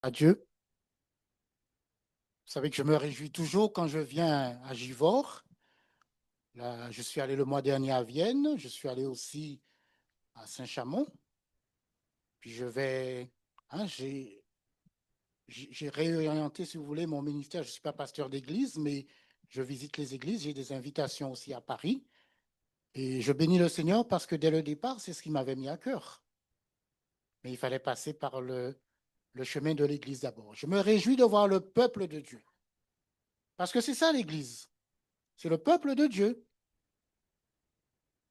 À Dieu. Vous savez que je me réjouis toujours quand je viens à Givors. Là, je suis allé le mois dernier à Vienne, je suis allé aussi à Saint-Chamond. Puis je vais, j'ai réorienté, si vous voulez, mon ministère. Je ne suis pas pasteur d'église, mais je visite les églises. J'ai des invitations aussi à Paris. Et je bénis le Seigneur parce que dès le départ, c'est ce qui m'avait mis à cœur. Mais il fallait passer par le chemin de l'église d'abord. Je me réjouis de voir le peuple de Dieu. Parce que c'est ça l'église. C'est le peuple de Dieu.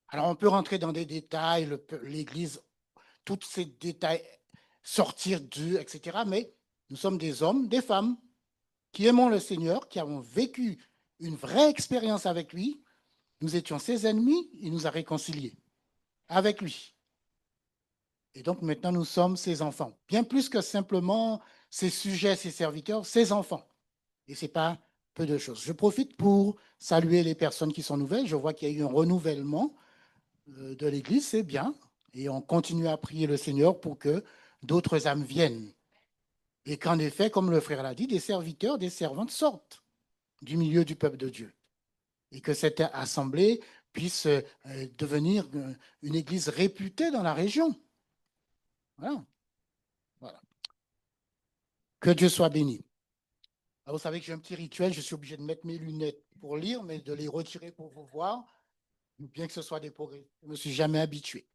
Alors, on peut rentrer dans des détails, l'Église, tous ces détails, sortir d'eux, etc. Mais nous sommes des hommes, des femmes qui aimons le Seigneur, qui avons vécu une vraie expérience avec lui. Nous étions ses ennemis, il nous a réconciliés avec lui. Et donc maintenant, nous sommes ses enfants. Bien plus que simplement ses sujets, ses serviteurs, ses enfants. Et ce n'est pas peu de choses. Je profite pour saluer les personnes qui sont nouvelles. Je vois qu'il y a eu un renouvellement de l'Église, c'est bien. Et on continue à prier le Seigneur pour que d'autres âmes viennent. Et qu'en effet, comme le frère l'a dit, des serviteurs, des servantes sortent du milieu du peuple de Dieu. Et que cette assemblée puisse devenir une église réputée dans la région. Voilà. Voilà. Que Dieu soit béni. Alors, vous savez que j'ai un petit rituel, je suis obligé de mettre mes lunettes pour lire, mais de les retirer pour vous voir, bien que ce soit des progrès. Je ne me suis jamais habitué.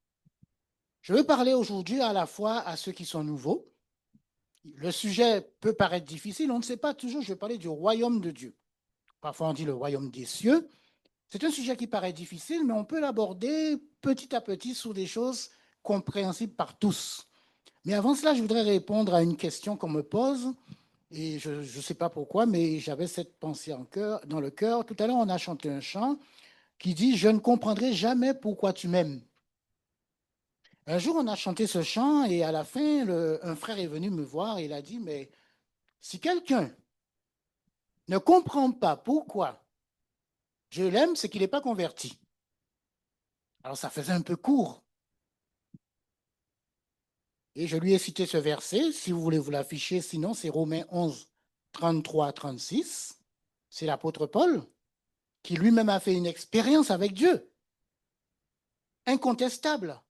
Je veux parler aujourd'hui à la fois à ceux qui sont nouveaux. Le sujet peut paraître difficile, on ne sait pas toujours, je vais parler du royaume de Dieu. Parfois on dit le royaume des cieux. C'est un sujet qui paraît difficile, mais on peut l'aborder petit à petit sur des choses compréhensibles par tous. Mais avant cela, je voudrais répondre à une question qu'on me pose, et je ne sais pas pourquoi, mais j'avais cette pensée dans le cœur. Tout à l'heure, on a chanté un chant qui dit « Je ne comprendrai jamais pourquoi tu m'aimes ». Un jour, on a chanté ce chant, et à la fin, un frère est venu me voir et il a dit « Mais si quelqu'un ne comprend pas pourquoi je l'aime, c'est qu'il n'est pas converti. » Alors ça faisait un peu court. Et je lui ai cité ce verset, si vous voulez vous l'afficher, sinon c'est Romains 11, 33 à 36. C'est l'apôtre Paul qui lui-même a fait une expérience avec Dieu, incontestable.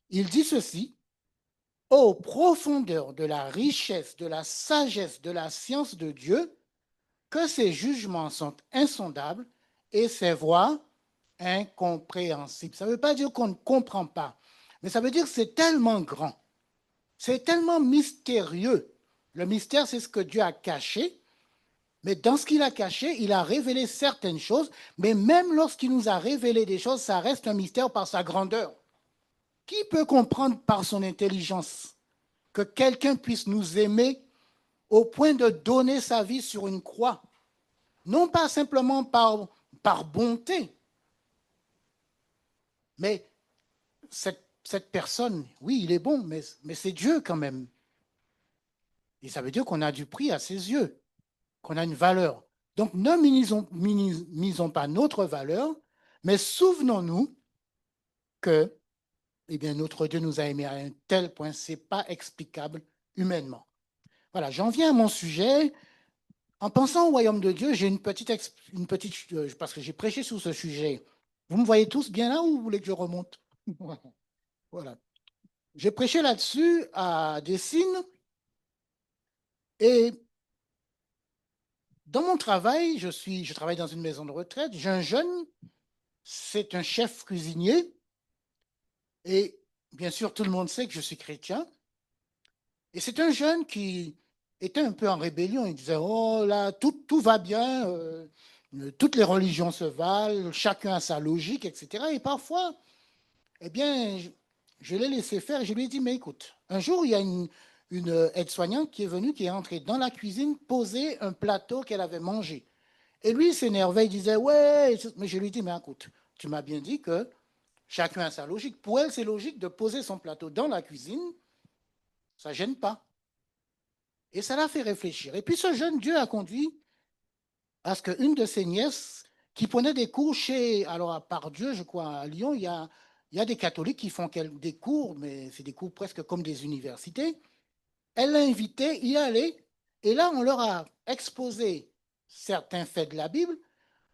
Il dit ceci, ô profondeur de la richesse, de la sagesse, de la science de Dieu, que ses jugements sont insondables et ses voies incompréhensibles. Ça ne veut pas dire qu'on ne comprend pas, mais ça veut dire que c'est tellement grand, c'est tellement mystérieux. Le mystère, c'est ce que Dieu a caché, mais dans ce qu'il a caché, il a révélé certaines choses, mais même lorsqu'il nous a révélé des choses, ça reste un mystère par sa grandeur. Qui peut comprendre par son intelligence que quelqu'un puisse nous aimer au point de donner sa vie sur une croix? Non pas simplement par bonté, mais cette personne, oui, il est bon, mais c'est Dieu quand même. Et ça veut dire qu'on a du prix à ses yeux, qu'on a une valeur. Donc ne minimisons pas notre valeur, mais souvenons-nous que eh bien, notre Dieu nous a aimés à un tel point, ce n'est pas explicable humainement. Voilà, j'en viens à mon sujet. En pensant au royaume de Dieu, j'ai parce que j'ai prêché sur ce sujet. Vous me voyez tous bien là ou vous voulez que je remonte? Voilà. J'ai prêché là-dessus à Dessines et dans mon travail, je travaille dans une maison de retraite. J'ai un jeune, c'est un chef cuisinier et bien sûr, tout le monde sait que je suis chrétien. Et c'est un jeune qui était un peu en rébellion. Il disait, oh là, tout va bien, toutes les religions se valent, chacun a sa logique, etc. Et parfois, eh bien, je l'ai laissé faire et je lui ai dit, mais écoute, un jour, il y a une aide-soignante qui est venue, qui est entrée dans la cuisine, poser un plateau qu'elle avait mangé. Et lui, il s'énervait, il disait, ouais, mais je lui ai dit, mais écoute, tu m'as bien dit que chacun a sa logique. Pour elle, c'est logique de poser son plateau dans la cuisine, ça ne gêne pas. Et ça l'a fait réfléchir. Et puis ce jeune Dieu a conduit à ce qu'une de ses nièces, qui prenait des cours chez, alors à Pardieu, je crois, à Lyon, il y a des catholiques qui font des cours, mais c'est des cours presque comme des universités. Elle l'a invité, y aller, et là, on leur a exposé certains faits de la Bible,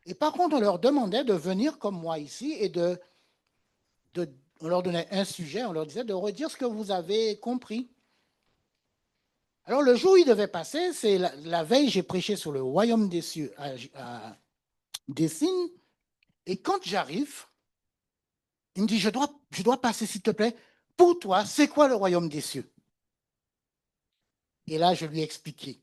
et par contre, on leur demandait de venir comme moi ici et on leur donnait un sujet, on leur disait de redire ce que vous avez compris. Alors, le jour où il devait passer, c'est la veille, j'ai prêché sur le royaume des cieux à Dessines, et quand j'arrive, il me dit, je dois passer, s'il te plaît. Pour toi, c'est quoi le royaume des cieux? Et là, je lui ai expliqué,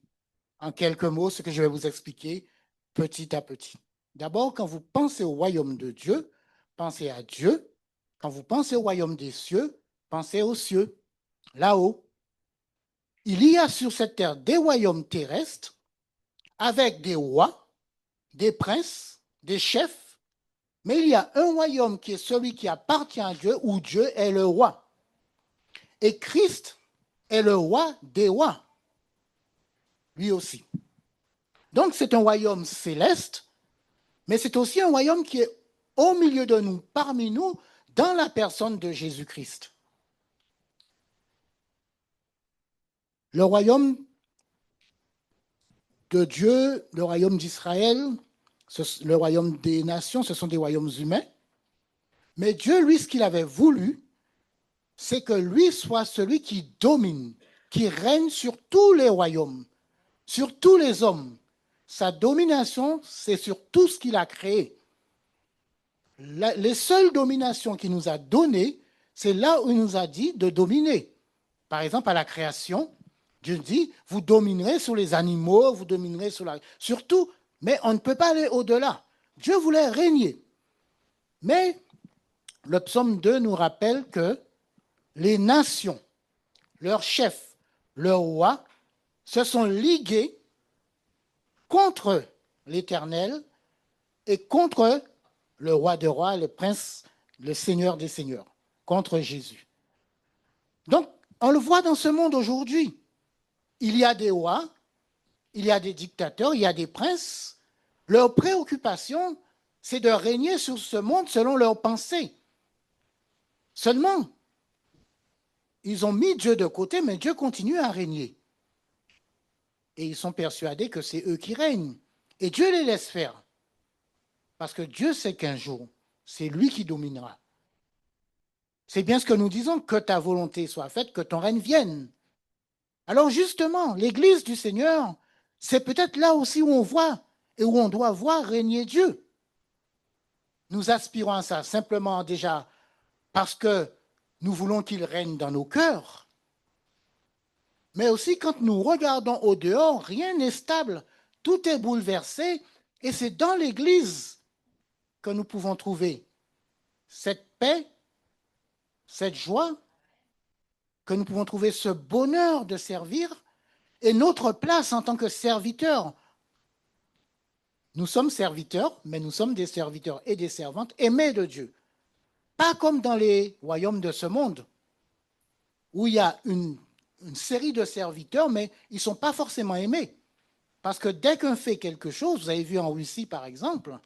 en quelques mots, ce que je vais vous expliquer petit à petit. D'abord, quand vous pensez au royaume de Dieu, pensez à Dieu. Quand vous pensez au royaume des cieux, pensez aux cieux, là-haut. Il y a sur cette terre des royaumes terrestres avec des rois, des princes, des chefs, mais il y a un royaume qui est celui qui appartient à Dieu, où Dieu est le roi. Et Christ est le roi des rois, lui aussi. Donc c'est un royaume céleste, mais c'est aussi un royaume qui est au milieu de nous, parmi nous, dans la personne de Jésus-Christ. Le royaume de Dieu, le royaume d'Israël, le royaume des nations, ce sont des royaumes humains. Mais Dieu, lui, ce qu'il avait voulu, c'est que lui soit celui qui domine, qui règne sur tous les royaumes, sur tous les hommes. Sa domination, c'est sur tout ce qu'il a créé. Les seules dominations qu'il nous a données, c'est là où il nous a dit de dominer. Par exemple, à la création, Dieu dit, vous dominerez sur les animaux, vous dominerez sur tout, mais on ne peut pas aller au-delà. Dieu voulait régner. Mais le psaume 2 nous rappelle que les nations, leurs chefs, leurs rois, se sont ligués contre l'Éternel et contre le roi des rois, le prince, le seigneur des seigneurs, contre Jésus. Donc, on le voit dans ce monde aujourd'hui. Il y a des rois, il y a des dictateurs, il y a des princes. Leur préoccupation, c'est de régner sur ce monde selon leurs pensées. Seulement, ils ont mis Dieu de côté, mais Dieu continue à régner. Et ils sont persuadés que c'est eux qui règnent. Et Dieu les laisse faire. Parce que Dieu sait qu'un jour, c'est lui qui dominera. C'est bien ce que nous disons, que ta volonté soit faite, que ton règne vienne. Alors justement, l'Église du Seigneur, c'est peut-être là aussi où on voit et où on doit voir régner Dieu. Nous aspirons à ça simplement déjà parce que nous voulons qu'il règne dans nos cœurs. Mais aussi quand nous regardons au dehors, rien n'est stable, tout est bouleversé et c'est dans l'Église que nous pouvons trouver cette paix, cette joie, que nous pouvons trouver ce bonheur de servir et notre place en tant que serviteurs. Nous sommes serviteurs, mais nous sommes des serviteurs et des servantes aimés de Dieu. Pas comme dans les royaumes de ce monde, où il y a une série de serviteurs, mais ils ne sont pas forcément aimés. Parce que dès qu'on fait quelque chose, vous avez vu en Russie par exemple,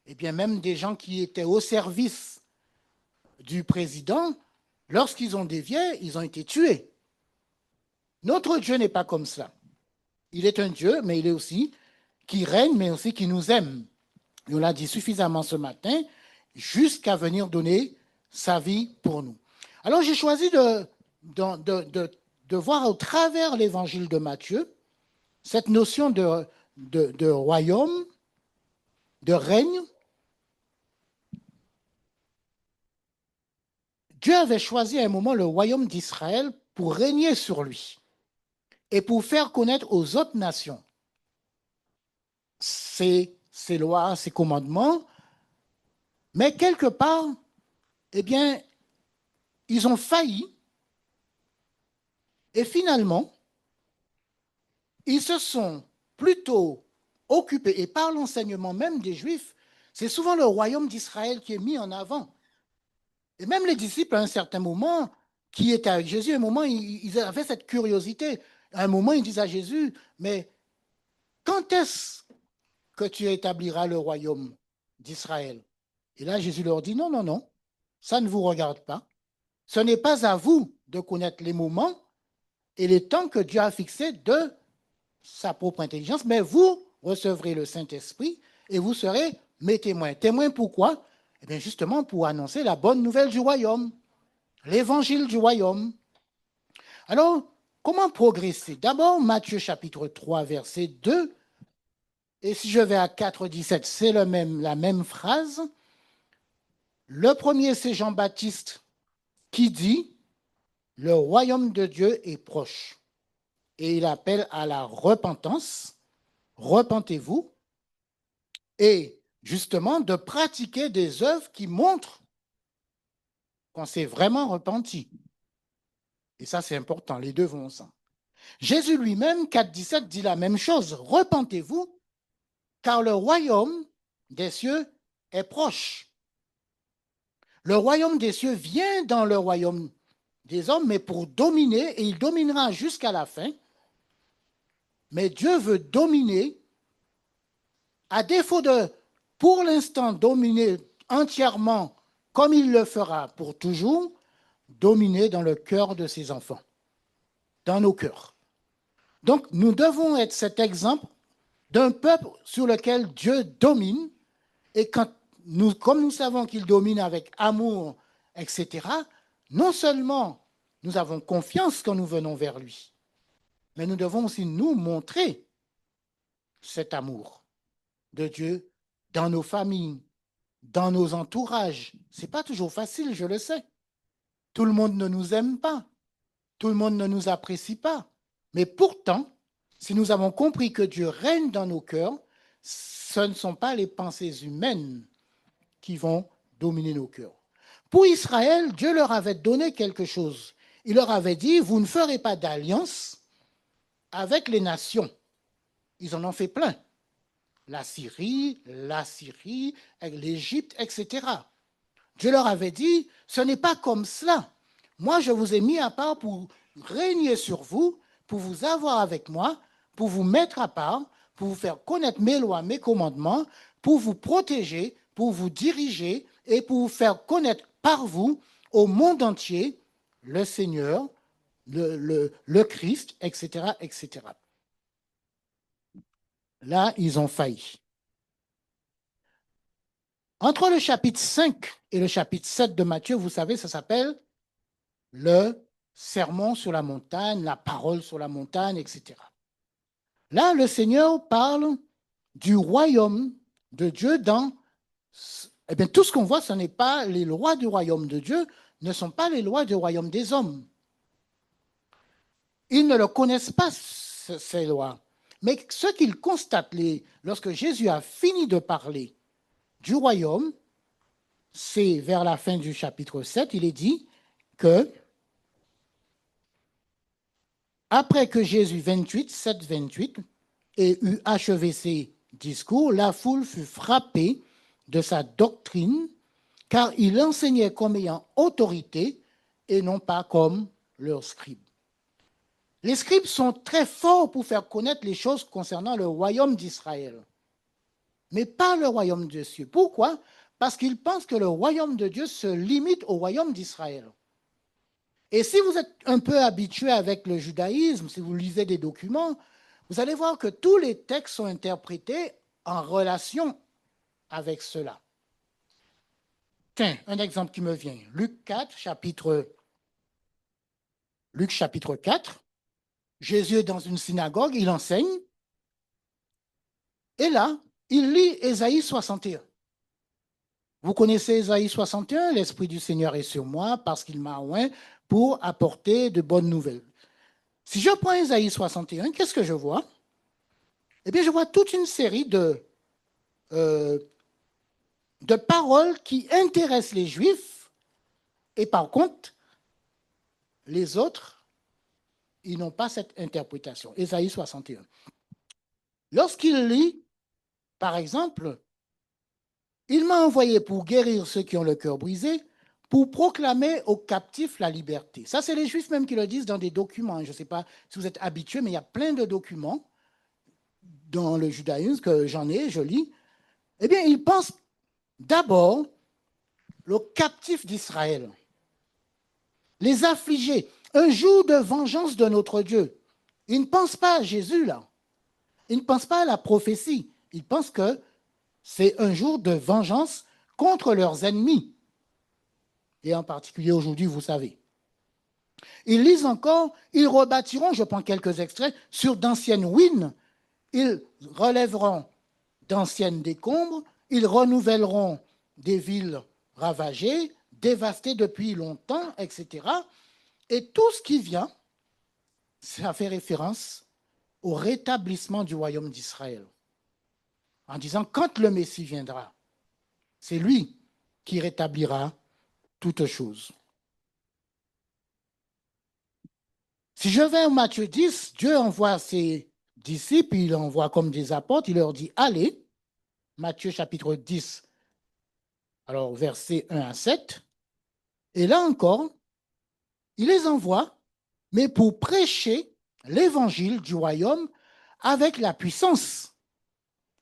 eh bien même des gens qui étaient au service du président, lorsqu'ils ont dévié, ils ont été tués. Notre Dieu n'est pas comme ça. Il est un Dieu, mais il est aussi qui règne, mais aussi qui nous aime. Et on l'a dit suffisamment ce matin, jusqu'à venir donner sa vie pour nous. Alors j'ai choisi de voir au travers l'évangile de Matthieu cette notion de royaume, de règne. Dieu avait choisi à un moment le royaume d'Israël pour régner sur lui et pour faire connaître aux autres nations ses lois, ses commandements. Mais quelque part, eh bien, ils ont failli et finalement, ils se sont plutôt occupés, et par l'enseignement même des Juifs, c'est souvent le royaume d'Israël qui est mis en avant. Et même les disciples, à un certain moment, qui étaient avec Jésus, à un moment, ils avaient cette curiosité. À un moment, ils disent à Jésus, mais quand est-ce que tu établiras le royaume d'Israël? Et là, Jésus leur dit, non, non, non, ça ne vous regarde pas. Ce n'est pas à vous de connaître les moments et les temps que Dieu a fixés de sa propre intelligence, mais vous recevrez le Saint-Esprit et vous serez mes témoins. Témoins pourquoi? Eh bien, justement pour annoncer la bonne nouvelle du royaume, l'évangile du royaume. Alors, comment progresser? D'abord, Matthieu chapitre 3, verset 2, et si je vais à 4, 17, c'est la même phrase. Le premier, c'est Jean-Baptiste qui dit, le royaume de Dieu est proche. Et il appelle à la repentance. Repentez-vous. Et justement, de pratiquer des œuvres qui montrent qu'on s'est vraiment repenti. Et ça, c'est important, les deux vont ensemble. Jésus lui-même, 4, 17, dit la même chose. Repentez-vous, car le royaume des cieux est proche. Le royaume des cieux vient dans le royaume des hommes, mais pour dominer, et il dominera jusqu'à la fin. Mais Dieu veut dominer, à défaut de, pour l'instant, dominer entièrement, comme il le fera pour toujours, dominer dans le cœur de ses enfants, dans nos cœurs. Donc, nous devons être cet exemple d'un peuple sur lequel Dieu domine, et quand nous, comme nous savons qu'il domine avec amour, etc., non seulement nous avons confiance quand nous venons vers lui, mais nous devons aussi nous montrer cet amour de Dieu dans nos familles, dans nos entourages. Ce n'est pas toujours facile, je le sais. Tout le monde ne nous aime pas, tout le monde ne nous apprécie pas. Mais pourtant, si nous avons compris que Dieu règne dans nos cœurs, ce ne sont pas les pensées humaines qui vont dominer nos cœurs. Pour Israël, Dieu leur avait donné quelque chose. Il leur avait dit, vous ne ferez pas d'alliance avec les nations. Ils en ont fait plein. La Syrie, l'Égypte, etc. Dieu leur avait dit, ce n'est pas comme cela. Moi, je vous ai mis à part pour régner sur vous, pour vous avoir avec moi, pour vous mettre à part, pour vous faire connaître mes lois, mes commandements, pour vous protéger, pour vous diriger et pour vous faire connaître par vous au monde entier le Seigneur, le Christ, etc., etc. Là, ils ont failli. Entre le chapitre 5 et le chapitre 7 de Matthieu, vous savez, ça s'appelle le sermon sur la montagne, la parole sur la montagne, etc. Là, le Seigneur parle du royaume de Dieu dans... Eh bien, tout ce qu'on voit, ce n'est pas les lois du royaume de Dieu, ne sont pas les lois du royaume des hommes. Ils ne le connaissent pas, ces lois. Mais ce qu'ils constatent, lorsque Jésus a fini de parler du royaume, c'est vers la fin du chapitre 7, il est dit que après que Jésus 28, 7, 28, ait eu achevé ses discours, la foule fut frappée de sa doctrine, car il enseignait comme ayant autorité et non pas comme leurs scribes. Les scribes sont très forts pour faire connaître les choses concernant le royaume d'Israël, mais pas le royaume de Dieu. Pourquoi? Parce qu'ils pensent que le royaume de Dieu se limite au royaume d'Israël. Et si vous êtes un peu habitué avec le judaïsme, si vous lisez des documents, vous allez voir que tous les textes sont interprétés en relation avec cela. Tiens, un exemple qui me vient. Luc chapitre 4. Jésus est dans une synagogue, il enseigne. Et là, il lit Ésaïe 61. Vous connaissez Ésaïe 61, l'Esprit du Seigneur est sur moi parce qu'il m'a oint pour apporter de bonnes nouvelles. Si je prends Ésaïe 61, qu'est-ce que je vois? Eh bien, je vois toute une série de paroles qui intéressent les Juifs et par contre, les autres, ils n'ont pas cette interprétation. Ésaïe 61. Lorsqu'il lit, par exemple, il m'a envoyé pour guérir ceux qui ont le cœur brisé, pour proclamer aux captifs la liberté. Ça, c'est les Juifs même qui le disent dans des documents. Je ne sais pas si vous êtes habitués, mais il y a plein de documents dans le judaïsme que j'en ai, je lis. Eh bien, ils pensent d'abord aux captifs d'Israël, les affligés. Un jour de vengeance de notre Dieu. Ils ne pensent pas à Jésus, là. Ils ne pensent pas à la prophétie. Ils pensent que c'est un jour de vengeance contre leurs ennemis. Et en particulier aujourd'hui, vous savez. Ils lisent encore, ils rebâtiront, je prends quelques extraits, sur d'anciennes ruines. Ils relèveront d'anciennes décombres, ils renouvelleront des villes ravagées, dévastées depuis longtemps, etc. Et tout ce qui vient, ça fait référence au rétablissement du royaume d'Israël. En disant, quand le Messie viendra, c'est lui qui rétablira toutes choses. Si je vais au Matthieu 10, Dieu envoie ses disciples, il envoie comme des apôtres, il leur dit, allez, Matthieu chapitre 10, alors versets 1 à 7, et là encore, il les envoie, mais pour prêcher l'évangile du royaume avec la puissance.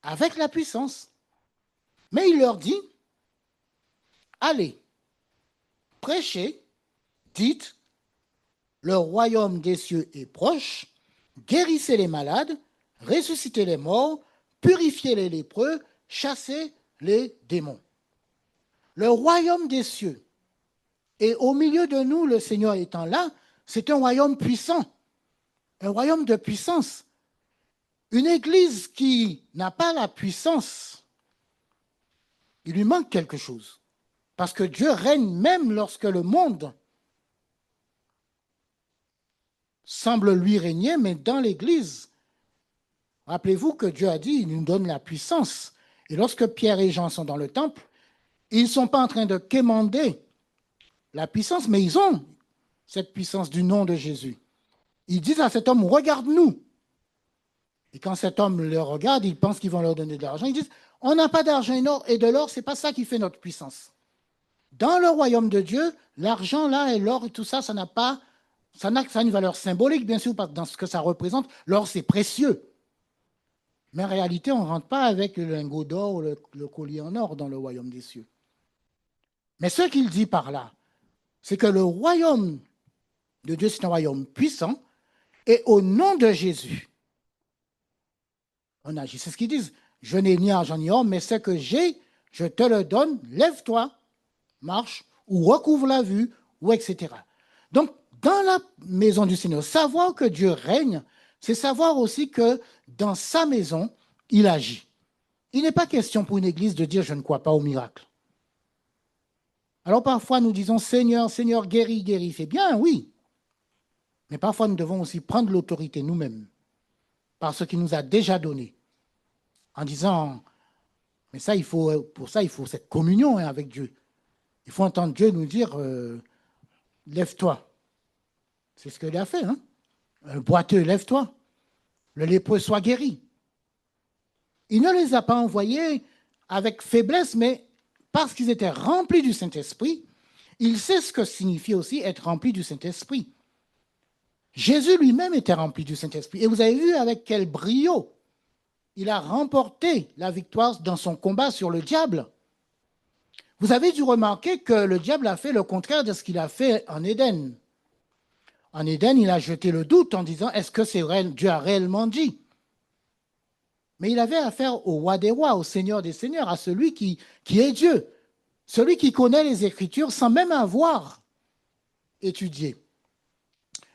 Avec la puissance. Mais il leur dit, allez, prêchez, dites, le royaume des cieux est proche, guérissez les malades, ressuscitez les morts, purifiez les lépreux, chassez les démons. Le royaume des cieux, et au milieu de nous, le Seigneur étant là, c'est un royaume puissant, un royaume de puissance. Une église qui n'a pas la puissance, il lui manque quelque chose. Parce que Dieu règne même lorsque le monde semble lui régner, mais dans l'église, rappelez-vous que Dieu a dit, il nous donne la puissance. Et lorsque Pierre et Jean sont dans le temple, ils ne sont pas en train de quémander la puissance, mais ils ont cette puissance du nom de Jésus. Ils disent à cet homme, regarde-nous. Et quand cet homme le regarde, ils pensent qu'ils vont leur donner de l'argent. Ils disent, on n'a pas d'argent et de l'or, ce n'est pas ça qui fait notre puissance. Dans le royaume de Dieu, l'argent là et l'or et tout ça, ça n'a une valeur symbolique, bien sûr, parce que dans ce que ça représente, l'or c'est précieux. Mais en réalité, on ne rentre pas avec le lingot d'or ou le collier en or dans le royaume des cieux. Mais ce qu'il dit par là, c'est que le royaume de Dieu, c'est un royaume puissant, et au nom de Jésus, on agit. C'est ce qu'ils disent. Je n'ai ni argent ni or, mais ce que j'ai, je te le donne, lève-toi, marche, ou recouvre la vue, ou etc. Donc, dans la maison du Seigneur, savoir que Dieu règne, c'est savoir aussi que dans sa maison, il agit. Il n'est pas question pour une église de dire « je ne crois pas au miracle ». Alors parfois nous disons « Seigneur, Seigneur, guéris, guéris ». C'est bien, oui. Mais parfois nous devons aussi prendre l'autorité nous-mêmes par ce qu'il nous a déjà donné. En disant « mais ça, pour ça, il faut cette communion avec Dieu. Il faut entendre Dieu nous dire lève-toi ». C'est ce qu'il a fait. Hein? Un boiteux, lève-toi. Le lépreux soit guéri. Il ne les a pas envoyés avec faiblesse, mais parce qu'ils étaient remplis du Saint-Esprit, il sait ce que signifie aussi être rempli du Saint-Esprit. Jésus lui-même était rempli du Saint-Esprit. Et vous avez vu avec quel brio il a remporté la victoire dans son combat sur le diable. Vous avez dû remarquer que le diable a fait le contraire de ce qu'il a fait en Éden. En Éden, il a jeté le doute en disant, est-ce que c'est vrai, Dieu a réellement dit? Mais il avait affaire au roi des rois, au Seigneur des seigneurs, à celui qui est Dieu, celui qui connaît les Écritures sans même avoir étudié.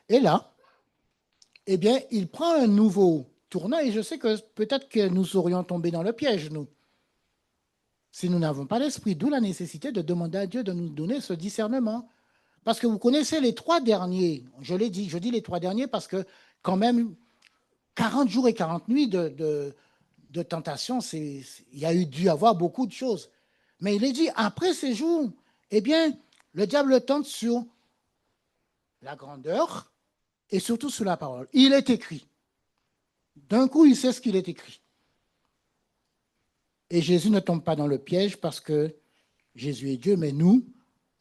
Et là, eh bien, il prend un nouveau tournant, et je sais que peut-être que nous serions tombés dans le piège, nous, si nous n'avons pas l'esprit, d'où la nécessité de demander à Dieu de nous donner ce discernement. Parce que vous connaissez les 3 derniers, je l'ai dit, je dis les 3 derniers parce que quand même, 40 jours et 40 nuits de tentation, il y a dû avoir beaucoup de choses. Mais il est dit, après ces jours, eh bien, le diable tente sur la grandeur et surtout sur la parole. Il est écrit. D'un coup, il sait ce qu'il est écrit. Et Jésus ne tombe pas dans le piège parce que Jésus est Dieu, mais nous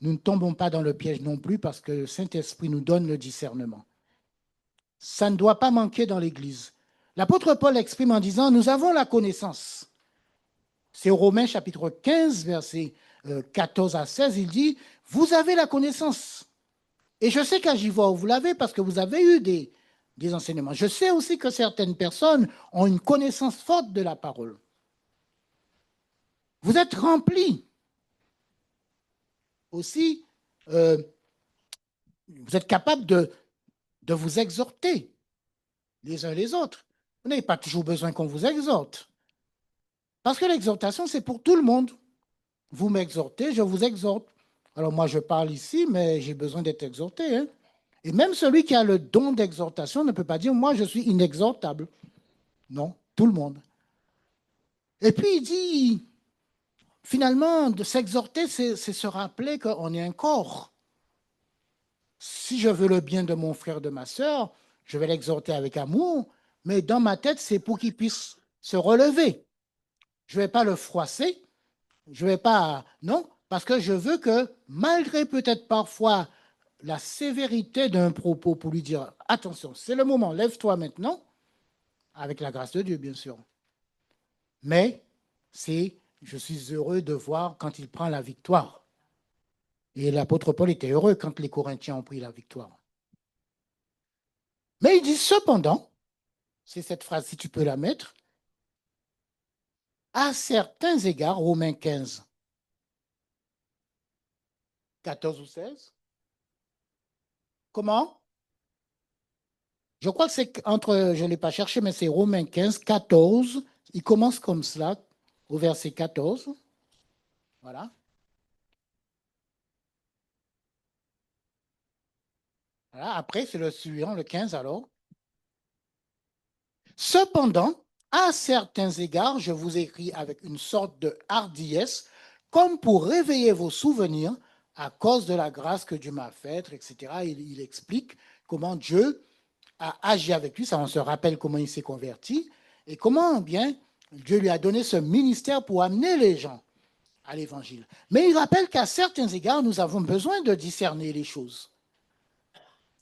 ne tombons pas dans le piège non plus parce que le Saint-Esprit nous donne le discernement. Ça ne doit pas manquer dans l'Église. L'apôtre Paul exprime en disant, nous avons la connaissance. C'est Romains chapitre 15, versets 14 à 16, il dit, vous avez la connaissance. Et je sais qu'à Givoire, vous l'avez parce que vous avez eu des enseignements. Je sais aussi que certaines personnes ont une connaissance forte de la parole. Vous êtes remplis aussi, euh, vous êtes capables de vous exhorter les uns les autres. Vous n'avez pas toujours besoin qu'on vous exhorte. Parce que l'exhortation, c'est pour tout le monde. Vous m'exhortez, je vous exhorte. Alors moi, je parle ici, mais j'ai besoin d'être exhorté. Hein. Et même celui qui a le don d'exhortation ne peut pas dire, moi, je suis inexhortable. Non, tout le monde. Et puis, il dit, finalement, de s'exhorter, c'est se rappeler qu'on est un corps. Si je veux le bien de mon frère, de ma sœur, je vais l'exhorter avec amour, mais dans ma tête, c'est pour qu'il puisse se relever. Je ne vais pas le froisser, je ne vais pas... Non, parce que je veux que, malgré peut-être parfois la sévérité d'un propos, pour lui dire, attention, c'est le moment, lève-toi maintenant, avec la grâce de Dieu, bien sûr. Mais je suis heureux de voir quand il prend la victoire. Et l'apôtre Paul était heureux quand les Corinthiens ont pris la victoire. Mais il dit cependant, c'est cette phrase, si tu peux la mettre, à certains égards, Romains 15, 14 ou 16. Comment? Je crois que c'est entre, je ne l'ai pas cherché, mais c'est Romains 15, 14. Il commence comme cela, au verset 14. Voilà. Voilà. Après, c'est le suivant, le 15 alors. Cependant, à certains égards, je vous écris avec une sorte de hardiesse, comme pour réveiller vos souvenirs à cause de la grâce que Dieu m'a faite, etc. Il explique comment Dieu a agi avec lui, ça on se rappelle comment il s'est converti, et comment bien Dieu lui a donné ce ministère pour amener les gens à l'évangile. Mais il rappelle qu'à certains égards, nous avons besoin de discerner les choses.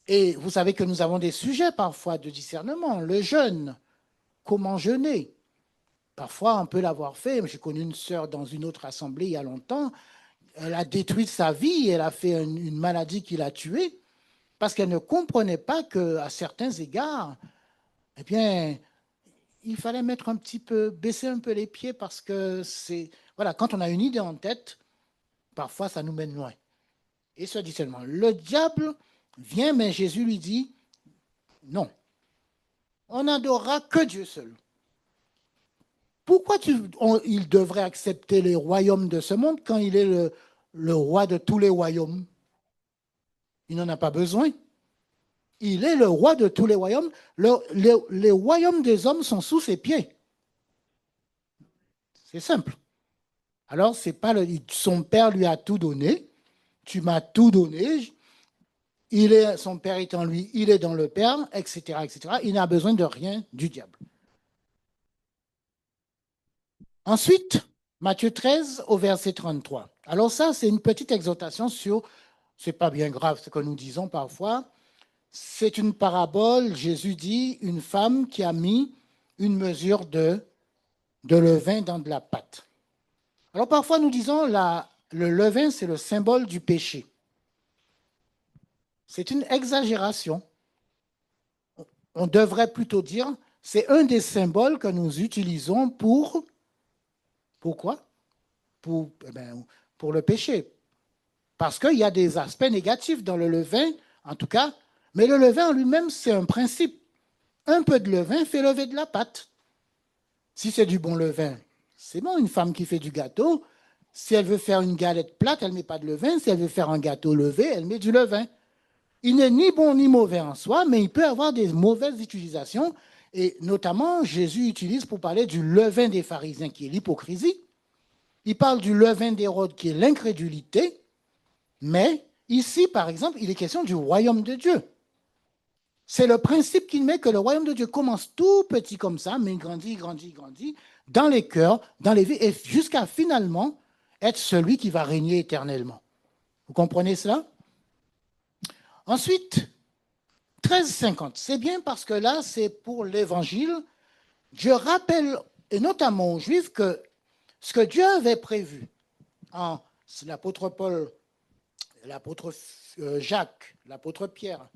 Et vous savez que nous avons des sujets parfois de discernement. Le jeûne, comment jeûner? Parfois, on peut l'avoir fait. J'ai connu une sœur dans une autre assemblée il y a longtemps. Elle a détruit sa vie, elle a fait une maladie qui l'a tuée parce qu'elle ne comprenait pas qu'à certains égards, eh bien, il fallait mettre un petit peu, baisser un peu les pieds parce que c'est, voilà, quand on a une idée en tête, parfois ça nous mène loin. Et ce dit seulement, le diable vient, mais Jésus lui dit, non, on n'adorera que Dieu seul. Pourquoi il devrait accepter les royaumes de ce monde quand il est le roi de tous les royaumes? Il n'en a pas besoin. Il est le roi de tous les royaumes. Les royaumes des hommes sont sous ses pieds. C'est simple. Alors, c'est pas son père lui a tout donné. Tu m'as tout donné. Son père est en lui, il est dans le père, etc., etc. Il n'a besoin de rien du diable. Ensuite, Matthieu 13 au verset 33. Alors ça, c'est une petite exhortation sur, c'est pas bien grave ce que nous disons parfois, c'est une parabole, Jésus dit, une femme qui a mis une mesure de levain dans de la pâte. Alors parfois nous disons, le levain, c'est le symbole du péché. C'est une exagération. On devrait plutôt dire, c'est un des symboles que nous utilisons pourquoi? Pour le péché. Parce qu'il y a des aspects négatifs dans le levain, en tout cas, mais le levain en lui-même, c'est un principe. Un peu de levain fait lever de la pâte. Si c'est du bon levain, c'est bon, une femme qui fait du gâteau, si elle veut faire une galette plate, elle ne met pas de levain. Si elle veut faire un gâteau levé, elle met du levain. Il n'est ni bon ni mauvais en soi, mais il peut avoir des mauvaises utilisations. Et notamment, Jésus utilise pour parler du levain des pharisiens, qui est l'hypocrisie. Il parle du levain d'Hérode, qui est l'incrédulité. Mais ici, par exemple, il est question du royaume de Dieu. C'est le principe qu'il met que le royaume de Dieu commence tout petit comme ça, mais grandit, grandit, grandit, dans les cœurs, dans les vies, et jusqu'à finalement être celui qui va régner éternellement. Vous comprenez cela? Ensuite, 13,50. C'est bien parce que là, c'est pour l'évangile. Je rappelle, et notamment aux Juifs, que ce que Dieu avait prévu, l'apôtre Paul l'apôtre Jacques, l'apôtre Pierre,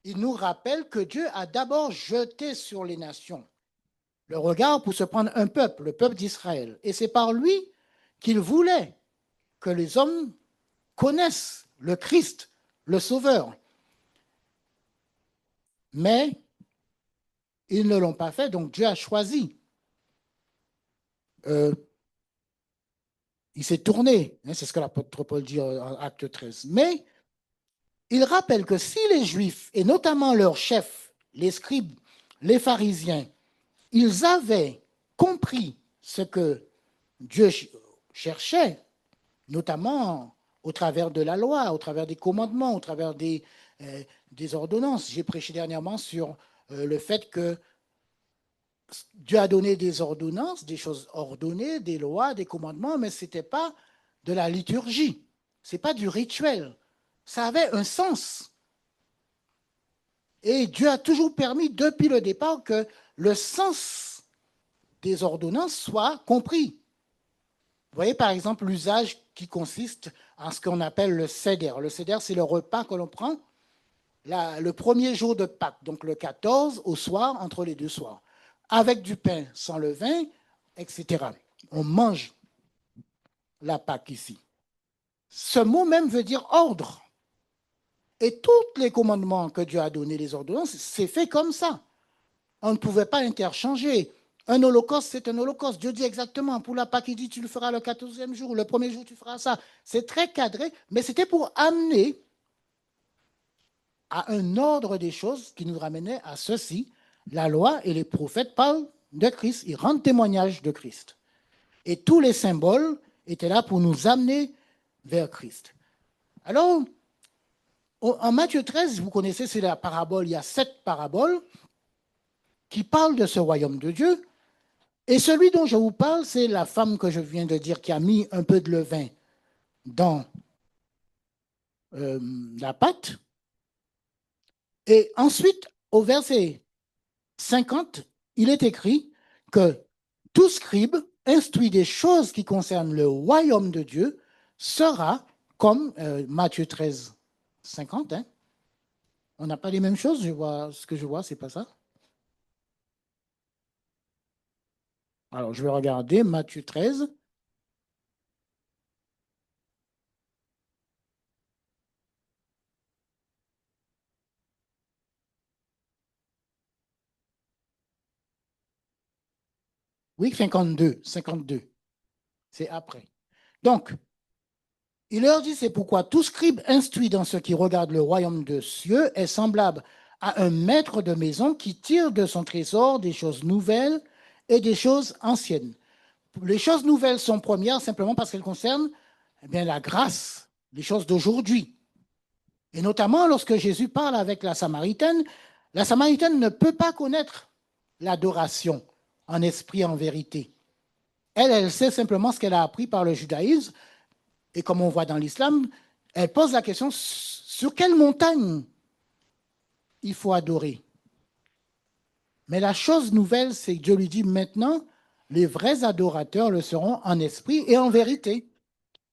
il nous rappelle que Dieu a d'abord jeté sur les nations le regard pour se prendre un peuple, le peuple d'Israël. Et c'est par lui qu'il voulait que les hommes connaissent le Christ, le Sauveur. Mais ils ne l'ont pas fait, donc Dieu a choisi. Il s'est tourné, hein, c'est ce que l'apôtre Paul dit en Acte 13. Mais il rappelle que si les Juifs, et notamment leurs chefs, les scribes, les pharisiens, ils avaient compris ce que Dieu cherchait, notamment au travers de la loi, au travers des commandements, au travers des ordonnances. J'ai prêché dernièrement sur le fait que Dieu a donné des ordonnances, des choses ordonnées, des lois, des commandements, mais ce n'était pas de la liturgie, ce n'est pas du rituel. Ça avait un sens. Et Dieu a toujours permis, depuis le départ, que le sens des ordonnances soit compris. Vous voyez, par exemple, l'usage qui consiste en ce qu'on appelle le seder. Le seder, c'est le repas que l'on prend le premier jour de Pâques, donc le 14 au soir, entre les deux soirs, avec du pain sans levain, etc. On mange la Pâque ici. Ce mot même veut dire ordre. Et tous les commandements que Dieu a donnés, les ordonnances, c'est fait comme ça. On ne pouvait pas interchanger. Un holocauste, c'est un holocauste. Dieu dit exactement, pour la Pâque, il dit, tu le feras le 14e jour, le premier jour, tu feras ça. C'est très cadré, mais c'était pour amener à un ordre des choses qui nous ramenait à ceci. La loi et les prophètes parlent de Christ, ils rendent témoignage de Christ. Et tous les symboles étaient là pour nous amener vers Christ. Alors, en Matthieu 13, vous connaissez, c'est la parabole, il y a 7 paraboles qui parlent de ce royaume de Dieu. Et celui dont je vous parle, c'est la femme que je viens de dire qui a mis un peu de levain dans la pâte. Et ensuite, au verset 50, il est écrit que tout scribe instruit des choses qui concernent le royaume de Dieu sera comme Matthieu 13, 50. Hein. On n'a pas les mêmes choses, ce que je vois, c'est pas ça. Alors, je vais regarder Matthieu 13. Oui, 52. C'est après. Donc, il leur dit, c'est pourquoi tout scribe instruit dans ce qui regarde le royaume de cieux est semblable à un maître de maison qui tire de son trésor des choses nouvelles et des choses anciennes. Les choses nouvelles sont premières simplement parce qu'elles concernent la grâce, les choses d'aujourd'hui. Et notamment lorsque Jésus parle avec la Samaritaine ne peut pas connaître l'adoration en esprit et en vérité. Elle sait simplement ce qu'elle a appris par le judaïsme. Et comme on voit dans l'islam, elle pose la question, sur quelle montagne il faut adorer? Mais la chose nouvelle, c'est que Dieu lui dit maintenant, les vrais adorateurs le seront en esprit et en vérité.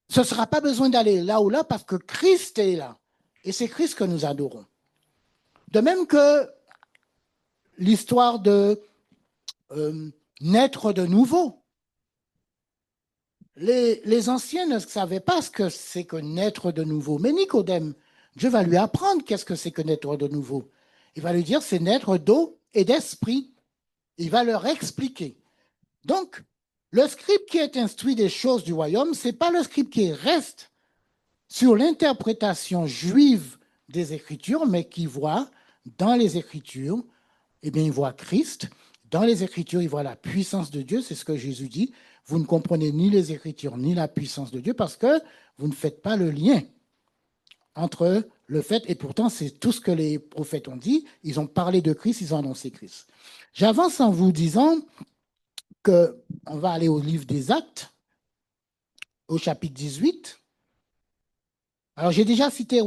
Ce ne sera pas besoin d'aller là ou là parce que Christ est là. Et c'est Christ que nous adorons. De même que l'histoire de naître de nouveau. Les anciens ne savaient pas ce que c'est que naître de nouveau. Mais Nicodème, Dieu va lui apprendre qu'est-ce que c'est que naître de nouveau. Il va lui dire c'est naître d'eau et d'esprit. Il va leur expliquer. Donc, le scribe qui est instruit des choses du royaume, ce n'est pas le scribe qui reste sur l'interprétation juive des Écritures, mais qui voit dans les Écritures, il voit Christ. Dans les Écritures, il voit la puissance de Dieu. C'est ce que Jésus dit. Vous ne comprenez ni les Écritures ni la puissance de Dieu parce que vous ne faites pas le lien entre le fait, et pourtant c'est tout ce que les prophètes ont dit. Ils ont parlé de Christ, ils ont annoncé Christ. J'avance en vous disant qu'on va aller au livre des Actes, au chapitre 18. Alors, j'ai déjà cité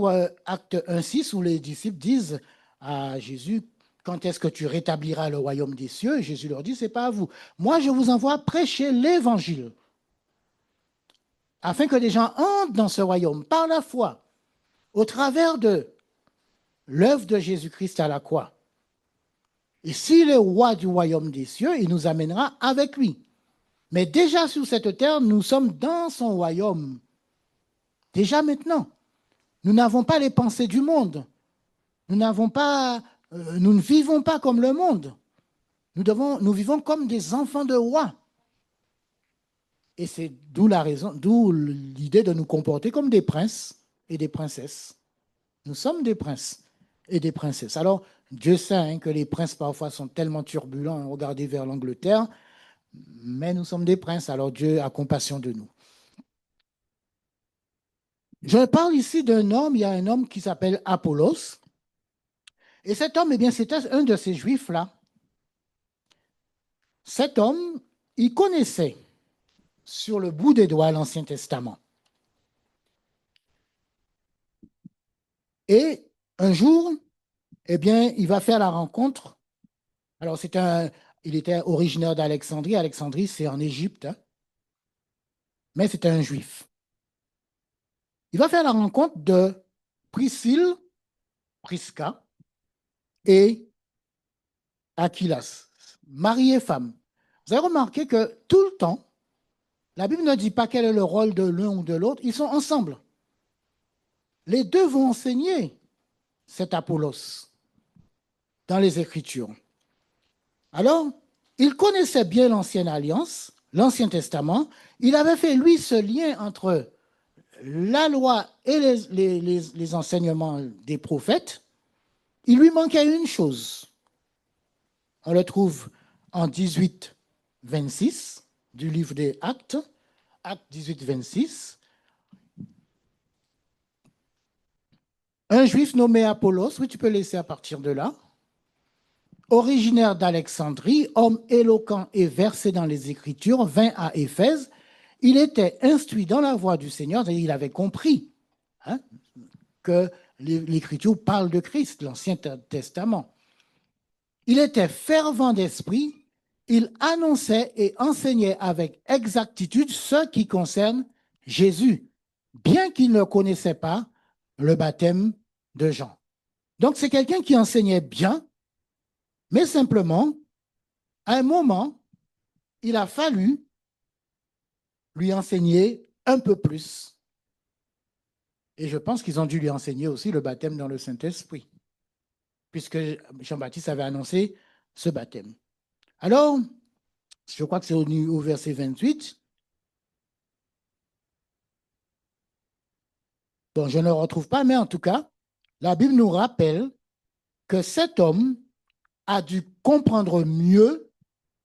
Acte 1,6 où les disciples disent à Jésus, quand est-ce que tu rétabliras le royaume des cieux? Et Jésus leur dit, ce n'est pas à vous. Moi, je vous envoie prêcher l'évangile, afin que les gens entrent dans ce royaume par la foi. au travers de l'œuvre de Jésus-Christ à la croix. Et s'il est roi du royaume des cieux, il nous amènera avec lui. Mais déjà sur cette terre, nous sommes dans son royaume. Déjà maintenant. Nous n'avons pas les pensées du monde. Nous ne vivons pas comme le monde. Nous vivons comme des enfants de roi. Et c'est d'où l'idée de nous comporter comme des princes et des princesses. Nous sommes des princes et des princesses. Alors, Dieu sait hein, que les princes parfois sont tellement turbulents, regardez vers l'Angleterre, mais nous sommes des princes, alors Dieu a compassion de nous. Je parle ici d'un homme, il y a un homme qui s'appelle Apollos, et cet homme, eh bien, c'était un de ces juifs-là. Cet homme, il connaissait sur le bout des doigts l'Ancien Testament. Et un jour, eh bien, il va faire la rencontre. Alors, il était originaire d'Alexandrie. Alexandrie, c'est en Égypte, hein, mais c'était un juif. Il va faire la rencontre de Priscille, Prisca et Aquilas, mari et femme. Vous avez remarqué que tout le temps, la Bible ne dit pas quel est le rôle de l'un ou de l'autre, ils sont ensemble. Les deux vont enseigner cet Apollos dans les Écritures. Alors, il connaissait bien l'Ancienne Alliance, l'Ancien Testament. Il avait fait, lui, ce lien entre la loi et les enseignements des prophètes. Il lui manquait une chose. On le trouve en 18, 26 du livre des Actes, Acte 18, 26. Un juif nommé Apollos, oui, tu peux laisser à partir de là, originaire d'Alexandrie, homme éloquent et versé dans les Écritures, vint à Éphèse. Il était instruit dans la voie du Seigneur, et il avait compris hein, que l'Écriture parle de Christ, l'Ancien Testament. Il était fervent d'esprit, il annonçait et enseignait avec exactitude ce qui concerne Jésus, bien qu'il ne connaissait pas le baptême de Jean. Donc c'est quelqu'un qui enseignait bien, mais simplement, à un moment, il a fallu lui enseigner un peu plus. Et je pense qu'ils ont dû lui enseigner aussi le baptême dans le Saint-Esprit, puisque Jean-Baptiste avait annoncé ce baptême. Alors, je crois que c'est au verset 28. Bon, je ne le retrouve pas, mais en tout cas, la Bible nous rappelle que cet homme a dû comprendre mieux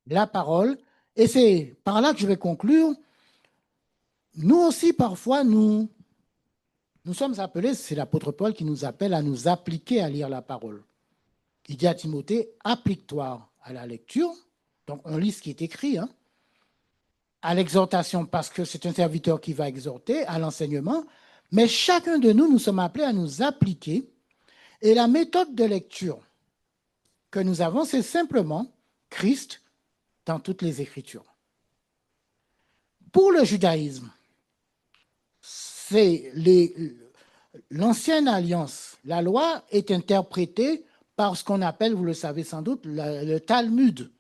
la parole. Et c'est par là que je vais conclure. Nous aussi, parfois, nous sommes appelés, c'est l'apôtre Paul qui nous appelle à nous appliquer à lire la parole. Il dit à Timothée, applique-toi à la lecture. Donc, on lit ce qui est écrit, hein, à l'exhortation, parce que c'est un serviteur qui va exhorter, à l'enseignement. Mais chacun de nous, nous sommes appelés à nous appliquer. Et la méthode de lecture que nous avons, c'est simplement Christ dans toutes les Écritures. Pour le judaïsme, c'est l'ancienne alliance. La loi est interprétée par ce qu'on appelle, vous le savez sans doute, le Talmud.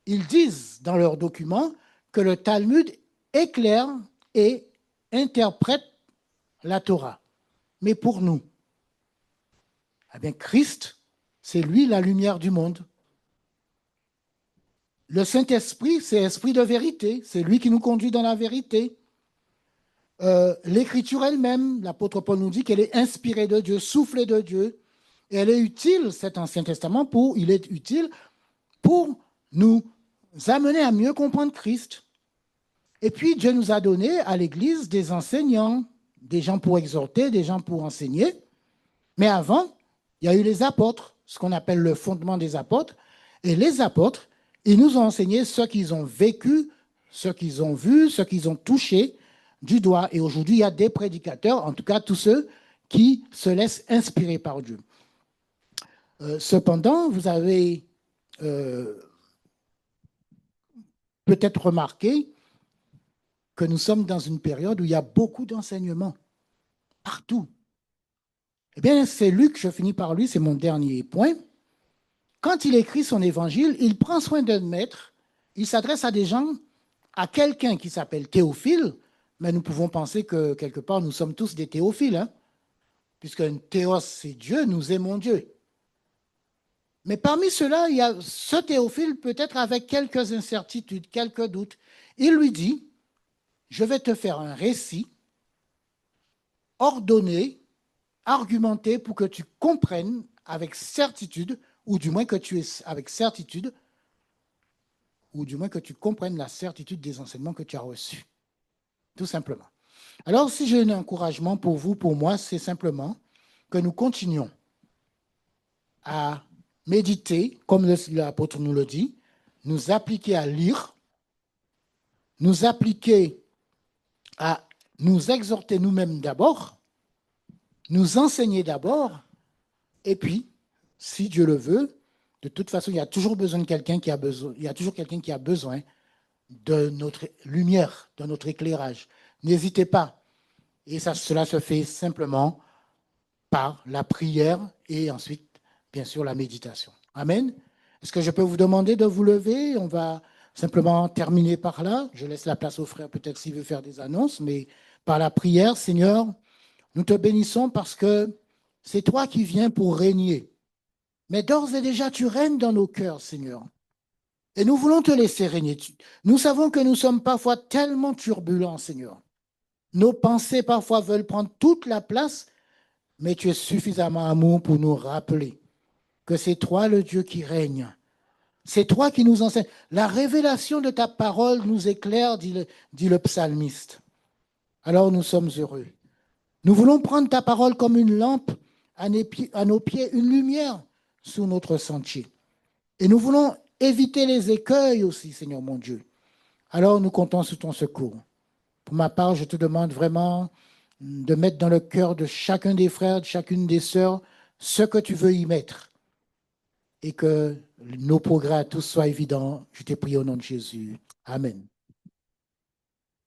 Ils disent dans leurs documents que le Talmud éclaire et interprète la Torah. Mais pour nous, eh bien, Christ, c'est lui la lumière du monde. Le Saint-Esprit, c'est esprit de vérité. C'est lui qui nous conduit dans la vérité. L'Écriture elle-même, l'apôtre Paul nous dit qu'elle est inspirée de Dieu, soufflée de Dieu. Et elle est utile, cet Ancien Testament, il est utile pour nous amener à mieux comprendre Christ. Et puis, Dieu nous a donné à l'Église des enseignants, des gens pour exhorter, des gens pour enseigner. Mais avant, il y a eu les apôtres, ce qu'on appelle le fondement des apôtres. Et les apôtres, ils nous ont enseigné ce qu'ils ont vécu, ce qu'ils ont vu, ce qu'ils ont touché du doigt. Et aujourd'hui, il y a des prédicateurs, en tout cas tous ceux qui se laissent inspirer par Dieu. Cependant, vous avez peut-être remarqué que nous sommes dans une période où il y a beaucoup d'enseignements, partout. Eh bien, c'est Luc, je finis par lui, c'est mon dernier point. Quand il écrit son évangile, il prend soin de mettre, il s'adresse à des gens, à quelqu'un qui s'appelle Théophile, mais nous pouvons penser que quelque part, nous sommes tous des théophiles, hein, puisque un théos, c'est Dieu, nous aimons Dieu. Mais parmi ceux-là, il y a ce Théophile, peut-être avec quelques incertitudes, quelques doutes. Il lui dit, je vais te faire un récit ordonné, argumenté pour que tu comprennes avec certitude, ou du moins que tu aies avec certitude, ou du moins que tu comprennes la certitude des enseignements que tu as reçus. Tout simplement. Alors, si j'ai un encouragement pour vous, pour moi, c'est simplement que nous continuions à méditer, comme l'apôtre nous le dit, nous appliquer à lire, nous appliquer à nous exhorter nous-mêmes d'abord, nous enseigner d'abord, et puis, si Dieu le veut, de toute façon, il y a toujours besoin de quelqu'un qui a besoin, il y a toujours quelqu'un qui a besoin de notre lumière, de notre éclairage. N'hésitez pas. Et ça, cela se fait simplement par la prière et ensuite, bien sûr, la méditation. Amen. Est-ce que je peux vous demander de vous lever? On va simplement terminer par là. Je laisse la place au frère, peut-être s'il veut faire des annonces, mais par la prière, Seigneur, nous te bénissons parce que c'est toi qui viens pour régner. Mais d'ores et déjà, tu règnes dans nos cœurs, Seigneur. Et nous voulons te laisser régner. Nous savons que nous sommes parfois tellement turbulents, Seigneur. Nos pensées parfois veulent prendre toute la place, mais tu es suffisamment amour pour nous rappeler que c'est toi le Dieu qui règne. C'est toi qui nous enseigne. La révélation de ta parole nous éclaire, dit le psalmiste. Alors nous sommes heureux. Nous voulons prendre ta parole comme une lampe à nos pieds, une lumière sur notre sentier. Et nous voulons éviter les écueils aussi, Seigneur mon Dieu. Alors nous comptons sur ton secours. Pour ma part, je te demande vraiment de mettre dans le cœur de chacun des frères, de chacune des sœurs, ce que tu veux y mettre. Et que nos progrès à tous soient évidents. Je t'ai prié au nom de Jésus. Amen.